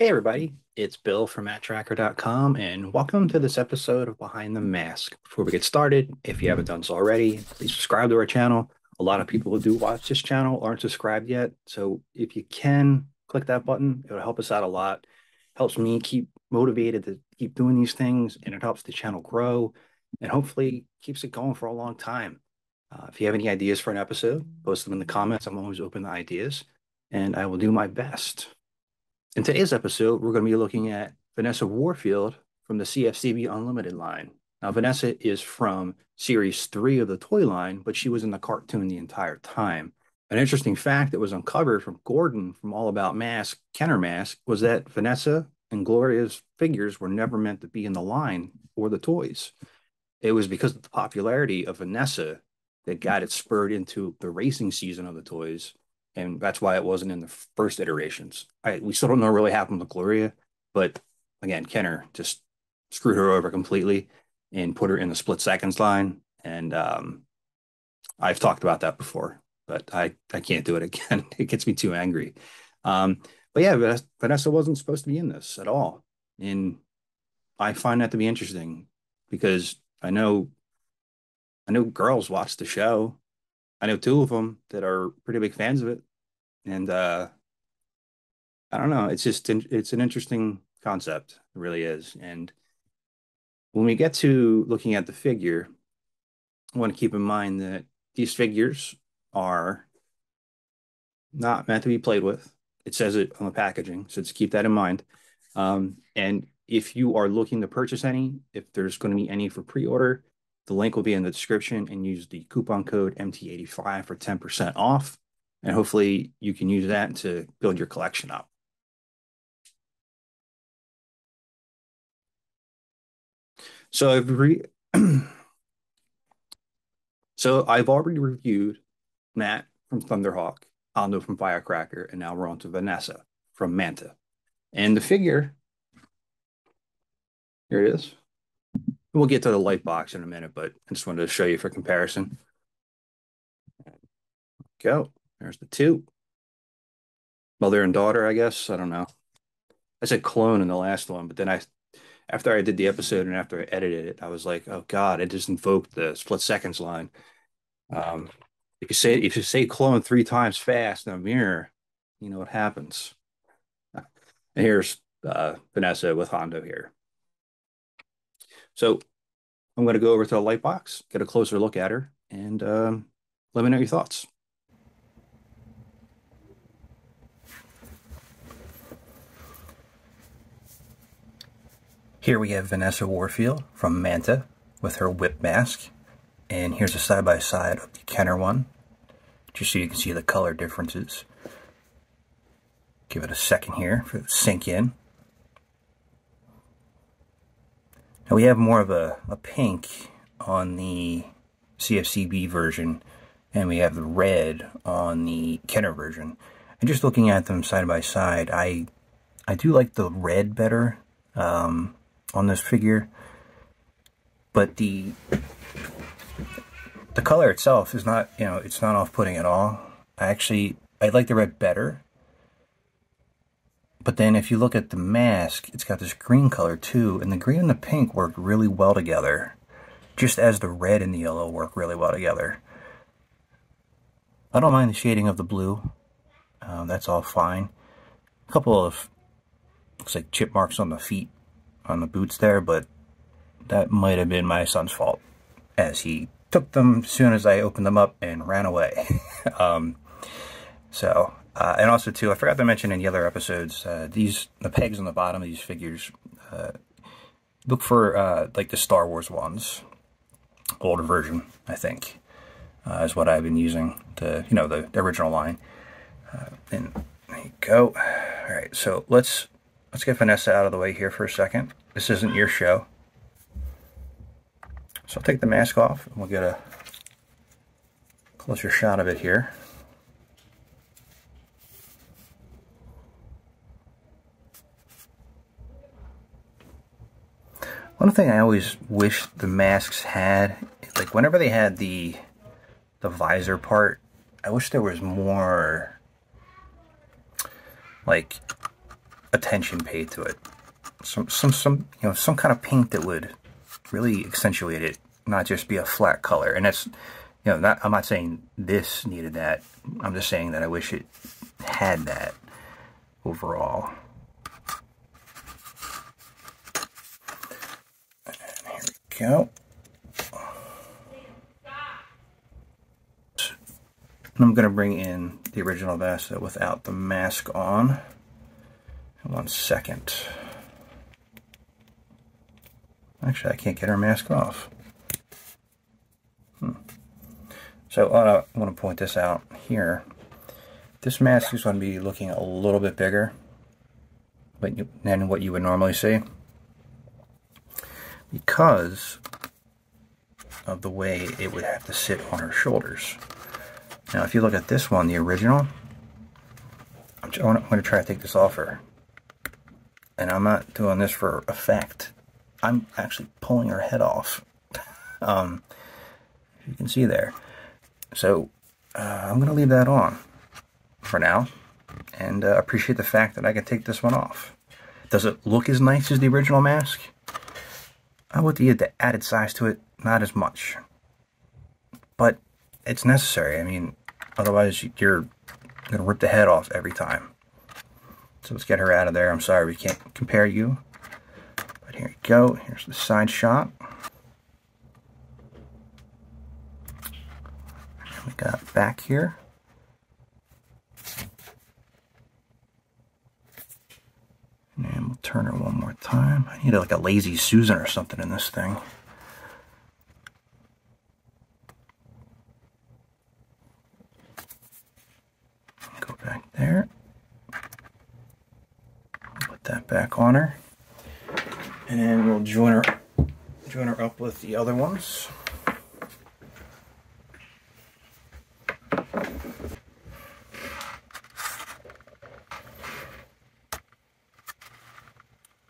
Hey everybody, it's Bill from Matt-Trakker.com and welcome to this episode of Behind the Mask. Before we get started, if you haven't done so already, please subscribe to our channel. A lot of people who do watch this channel aren't subscribed yet, so if you can, click that button. It'll help us out a lot. Helps me keep motivated to keep doing these things, and it helps the channel grow and hopefully keeps it going for a long time. If you have any ideas for an episode, post them in the comments. I'm always open to ideas, and I will do my best. In today's episode, we're going to be looking at Vanessa Warfield from the CFCB Unlimited line. Now, Vanessa is from Series 3 of the toy line, but she was in the cartoon the entire time. An interesting fact that was uncovered from Gordon from All About Mask, Kenner Mask, was that Vanessa and Gloria's figures were never meant to be in the line or the toys. It was because of the popularity of Vanessa that got it spurred into the racing season of the toys, and that's why it wasn't in the first iterations. We still don't know what really happened with Gloria, but again, Kenner just screwed her over completely and put her in the split seconds line. And I've talked about that before, but I can't do it again. It gets me too angry. But yeah, Vanessa wasn't supposed to be in this at all, and I find that to be interesting because I know girls watch the show. I know two of them that are pretty big fans of it, and I don't know. It's an interesting concept. It really is. And when we get to looking at the figure, I want to keep in mind that these figures are not meant to be played with. It says it on the packaging, so just keep that in mind. And if you are looking to purchase any, if there's going to be any for pre-order, the link will be in the description and use the coupon code MT85 for 10% off. And hopefully you can use that to build your collection up. So I've re so I've already reviewed Matt from Thunderhawk, Hondo from Firecracker, and now we're on to Vanessa from Manta. And the figure, here it is. We'll get to the light box in a minute, but I just wanted to show you for comparison. Go. There's the two. Mother and daughter, I guess. I don't know. I said clone in the last one, but then after I did the episode and after I edited it, I was like, oh God, it just invoked the split seconds line. Um, if you say clone three times fast in a mirror, you know what happens. And here's Vanessa with Hondo here. So I'm going to go over to the light box, get a closer look at her, and let me know your thoughts. Here we have Vanessa Warfield from Manta with her whip mask. And here's a side-by-side of the Kenner one, just so you can see the color differences. Give it a second here for it to sink in. Now we have more of a pink on the CFCB version, and we have the red on the Kenner version. And just looking at them side by side, I do like the red better on this figure, but the color itself is not, it's not off-putting at all. I like the red better. But then if you look at the mask, it's got this green color too, and the green and the pink work really well together, just as the red and the yellow work really well together. I don't mind the shading of the blue. That's all fine. A couple of, looks like chip marks on the feet, on the boots there, but that might have been my son's fault, as he took them as soon as I opened them up and ran away. And also too, I forgot to mention in the other episodes, the pegs on the bottom of these figures, look for like the Star Wars ones, older version, I think, is what I've been using, the original line. And there you go. All right, so let's get Vanessa out of the way here for a second. This isn't your show. So I'll take the mask off and we'll get a closer shot of it here. One thing I always wish the masks had, like whenever they had the visor part, I wish there was more, like, attention paid to it. Some some kind of paint that would really accentuate it, not just be a flat color. And that's, I'm not saying this needed that. I'm just saying that I wish it had that overall. And here we go. And I'm going to bring in the original Vanessa without the mask on. 1 second. Actually, I can't get her mask off. So I want to point this out here. This mask is going to be looking a little bit bigger than what you would normally see, because of the way it would have to sit on her shoulders. Now, if you look at this one, the original, I'm going to try to take this off her. And I'm not doing this for effect. I'm actually pulling her head off. You can see there. So I'm going to leave that on for now, and appreciate the fact that I can take this one off. Does it look as nice as the original mask? With the added size to it, not as much. But it's necessary. I mean, otherwise you're going to rip the head off every time. So let's get her out of there. I'm sorry we can't compare you. But here you go. Here's the side shot. And we got back here. And we'll turn her one more time. I need like a lazy Susan or something in this thing. Go back there. Put that back on her. And we'll join her up with the other ones.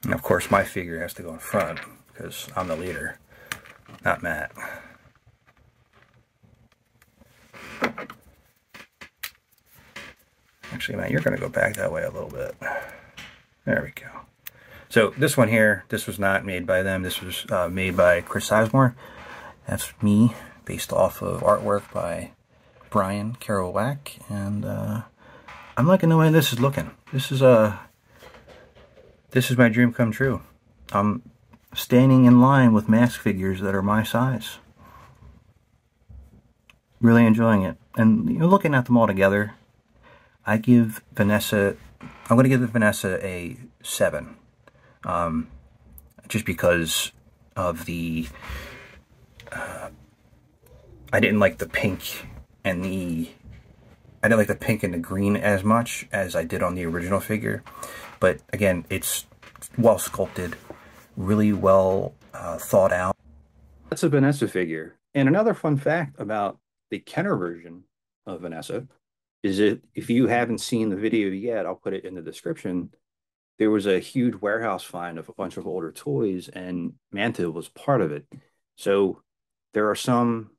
And of course my figure has to go in front because I'm the leader, not Matt. Actually, Matt, you're going to go back that way a little bit. There we go. So this one here, this was not made by them. This was made by Chris Sizemore. That's me, based off of artwork by Brian Kerouac. And I'm liking the way this is looking. This is my dream come true. I'm standing in line with mask figures that are my size. Really enjoying it. And looking at them all together, I give Vanessa, I'm going to give the Vanessa a 7. Just because of the, I didn't like the pink and the green as much as I did on the original figure. But again, it's well sculpted, really well thought out. That's a Vanessa figure. And another fun fact about the Kenner version of Vanessa is that if you haven't seen the video yet, I'll put it in the description. There was a huge warehouse find of a bunch of older toys, and Manta was part of it. So there are some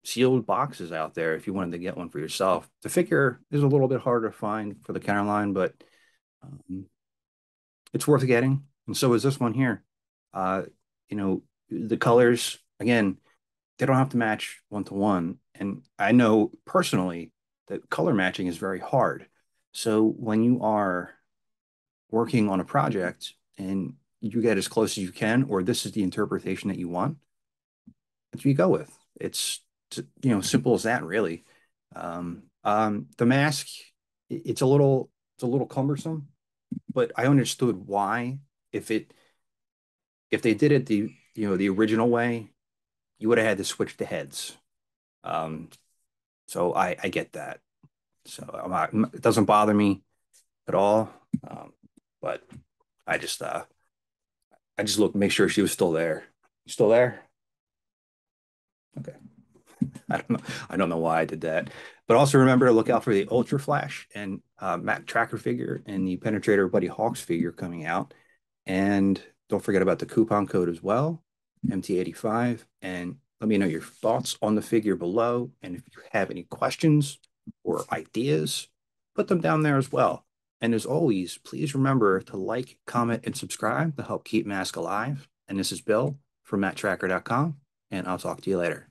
sealed boxes out there if you wanted to get one for yourself. The figure is a little bit harder to find for the Kenner line, but it's worth getting. And so is this one here. The colors, again, they don't have to match 1-to-1. And I know personally that color matching is very hard. So when you are working on a project and you get as close as you can, or this is the interpretation that you want, that's what you go with. It's, simple as that, really. The mask, it's a little cumbersome, but I understood why. If they did it the original way, you would have had to switch the heads. So I get that. So it doesn't bother me at all. But I just looked, make sure she was still there. You still there? Okay. I don't know why I did that. But also remember to look out for the Ultra Flash and Matt-Trakker figure and the Penetrator Buddy Hawks figure coming out. And don't forget about the coupon code as well, MT85. And let me know your thoughts on the figure below. And if you have any questions or ideas, put them down there as well. And as always, please remember to like, comment, and subscribe to help keep Mask alive. And this is Bill from Matt-Trakker.com, and I'll talk to you later.